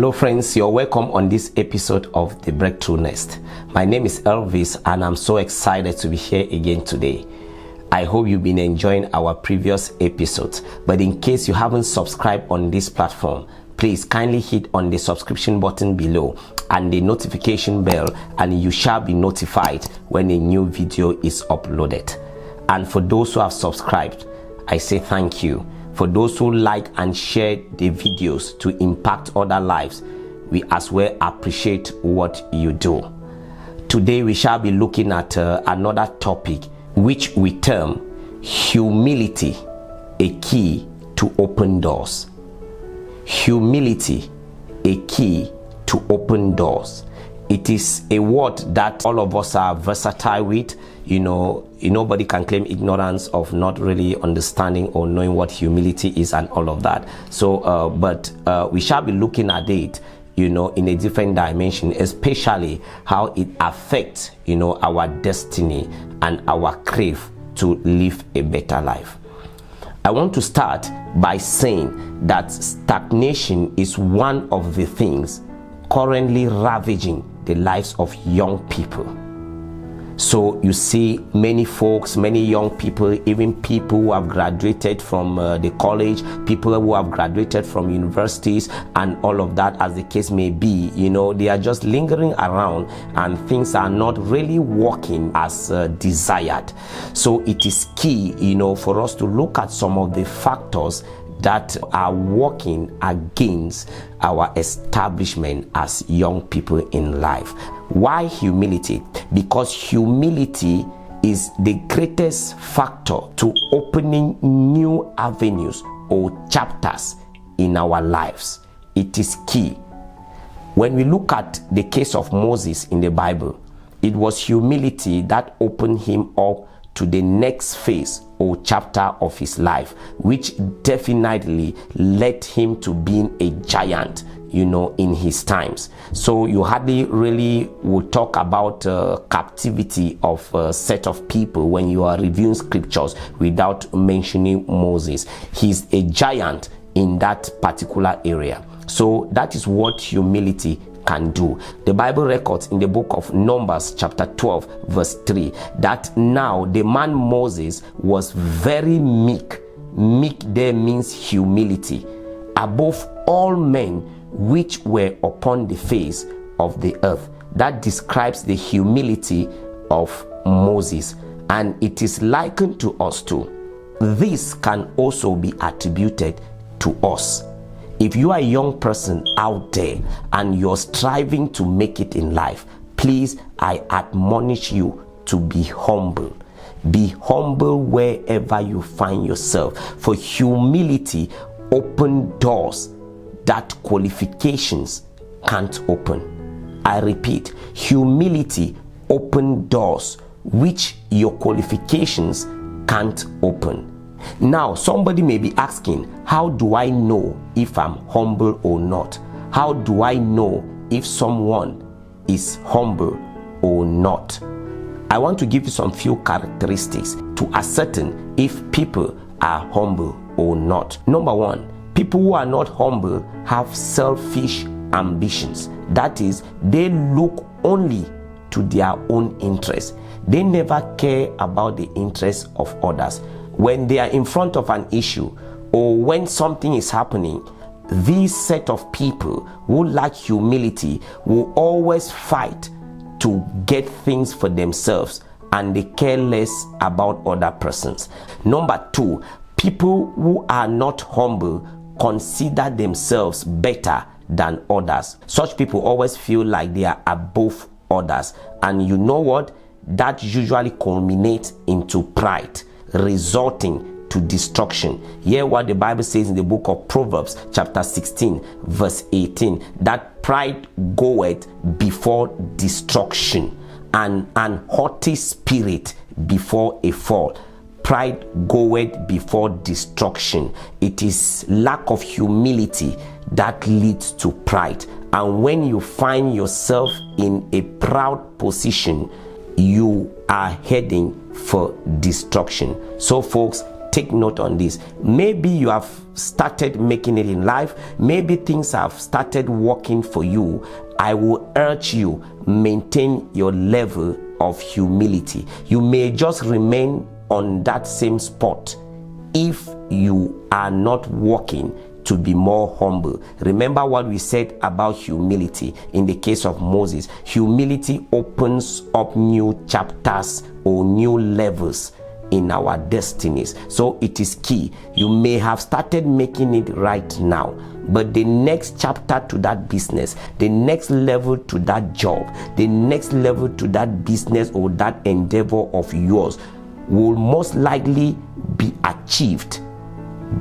Hello friends, you're welcome on this episode of The Breakthrough Nest. My name is Elvis and I'm so excited to be here again today. I hope you've been enjoying our previous episodes, but in case you haven't subscribed on this platform, please kindly hit on the subscription button below and the notification bell, and you shall be notified when a new video is uploaded. And for those who have subscribed, I say thank you. For those who like and share the videos to impact other lives, we as well appreciate what you do. Today we shall be looking at another topic which we term humility, a key to open doors. Humility, a key to open doors. It is a word that all of us are versatile with. Nobody can claim ignorance of not really understanding or knowing what humility is and all of that. So, but we shall be looking at it, in a different dimension, especially how it affects, our destiny and our crave to live a better life. I want to start by saying that stagnation is one of the things currently ravaging the lives of young people. So you see many folks, many young people, even people who have graduated from the college, people who have graduated from universities and all of that, as the case may be, they are just lingering around and things are not really working as desired. So it is key, for us to look at some of the factors that are working against our establishment as young people in life. Why humility? Because humility is the greatest factor to opening new avenues or chapters in our lives. It is key. When we look at the case of Moses in the Bible, it was humility that opened him up to the next phase or chapter of his life, which definitely led him to being a giant, in his times. So you hardly really will talk about captivity of a set of people when you are reviewing scriptures without mentioning Moses. He's a giant in that particular area. So that is what humility can do. The Bible records in the book of Numbers chapter 12 verse 3 that now the man Moses was very meek. Meek there means humility above all men which were upon the face of the earth. That describes the humility of Moses, and it is likened to us too. This can also be attributed to us. If you are a young person out there and you're striving to make it in life, please, I admonish you to be humble. Be humble wherever you find yourself. For humility opens doors that qualifications can't open. I repeat, humility opens doors which your qualifications can't open. Now, somebody may be asking, how do I know if I'm humble or not? How do I know if someone is humble or not? I want to give you some few characteristics to ascertain if people are humble or not. Number one, people who are not humble have selfish ambitions. That is, they look only to their own interests. They never care about the interests of others. When they are in front of an issue or when something is happening, these set of people who lack humility will always fight to get things for themselves, and they care less about other persons. Number two, people who are not humble consider themselves better than others. Such people always feel like they are above others, and you know what? That usually culminates into pride, resulting to destruction. Hear what the Bible says in the book of Proverbs chapter 16 verse 18, that pride goeth before destruction, and an haughty spirit before a fall. Pride goeth before destruction. It is lack of humility that leads to pride, and when you find yourself in a proud position, you are heading for destruction. So folks, take note on this. Maybe you have started making it in life. Maybe things have started working for you. I will urge you, maintain your level of humility. You may just remain on that same spot if you are not working to be more humble. Remember what we said about humility in the case of Moses. Humility opens up new chapters or new levels in our destinies. So it is key. You may have started making it right now, but the next chapter to that business, the next level to that job, the next level to that business or that endeavor of yours will most likely be achieved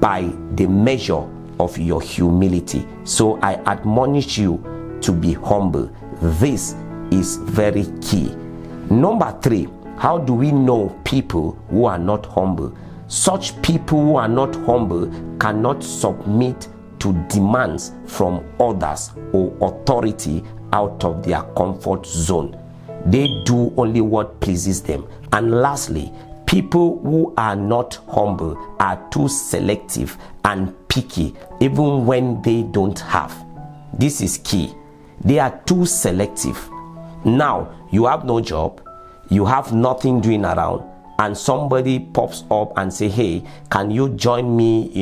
by the measure of your humility. So I admonish you to be humble. This is very key. Number 3, how do we know people who are not humble? Such people who are not humble cannot submit to demands from others or authority out of their comfort zone. They do only what pleases them. And lastly, people who are not humble are too selective and picky even when they don't have. This is key. They are too selective. Now, you have no job, you have nothing doing around, and somebody pops up and say, hey, can you join me,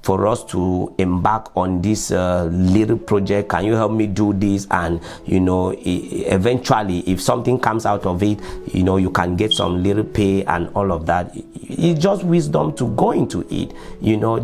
for us to embark on this little project? Can you help me do this? And, eventually, if something comes out of it, you can get some little pay and all of that. It's just wisdom to go into it.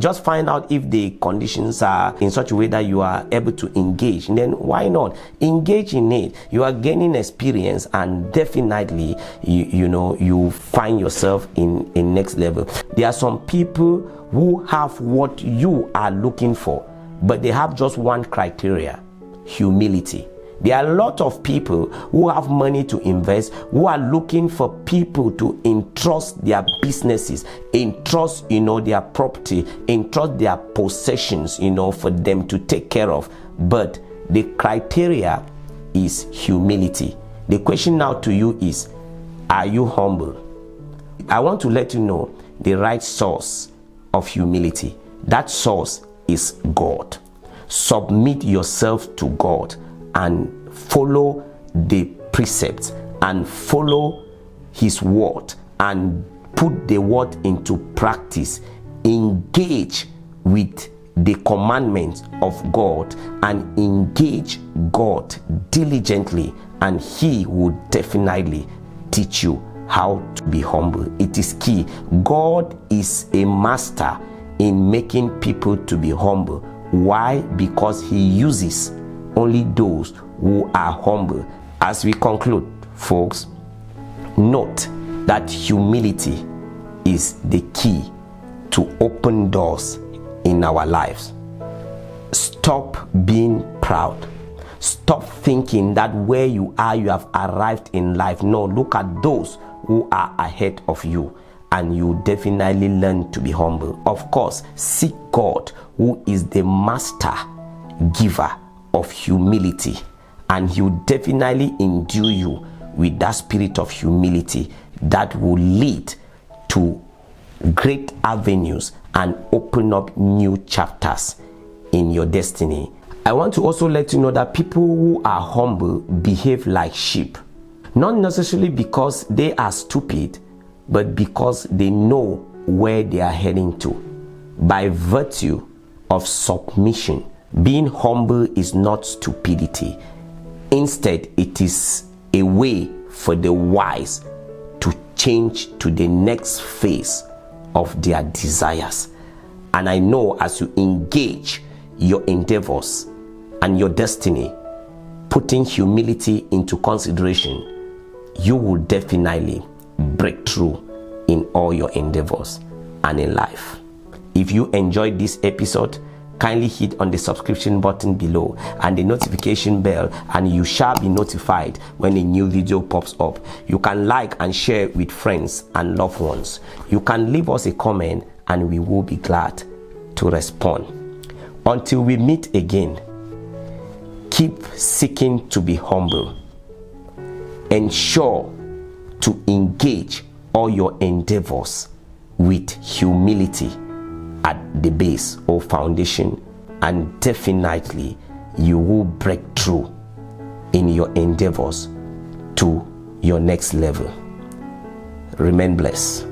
Just find out if the conditions are in such a way that you are able to engage. And then why not? Engage in it. You are gaining experience, and definitely, you find yourself in next level. There are some people who have what you are looking for, but they have just one criteria: humility. There are a lot of people who have money to invest, who are looking for people to entrust their businesses, entrust, their property, entrust their possessions, for them to take care of. But the criteria is humility. The question now to you is, are you humble? I want to let you know the right source of humility. That source is God. Submit yourself to God and follow the precepts and follow His word and put the word into practice. Engage with the commandments of God and engage God diligently, and He will definitely teach you how to be humble. It is key. God is a master in making people to be humble. Why? Because He uses only those who are humble. As we conclude, folks, note that humility is the key to open doors in our lives. Stop being proud. Stop thinking that where you are, you have arrived in life. No, look at those who are ahead of you, and you definitely learn to be humble. Of course, seek God, who is the master giver of humility, and He will definitely endue you with that spirit of humility that will lead to great avenues and open up new chapters in your destiny. I want to also let you know that people who are humble behave like sheep, not necessarily because they are stupid, but because they know where they are heading to. By virtue of submission, being humble is not stupidity. Instead, it is a way for the wise to change to the next phase of their desires. And I know as you engage your endeavors and your destiny, putting humility into consideration, you will definitely break through in all your endeavors and in life. If you enjoyed this episode, kindly hit on the subscription button below and the notification bell, and you shall be notified when a new video pops up. You can like and share with friends and loved ones. You can leave us a comment and we will be glad to respond. Until we meet again, keep seeking to be humble. Ensure to engage all your endeavors with humility at the base or foundation, and definitely you will break through in your endeavors to your next level. Remain blessed.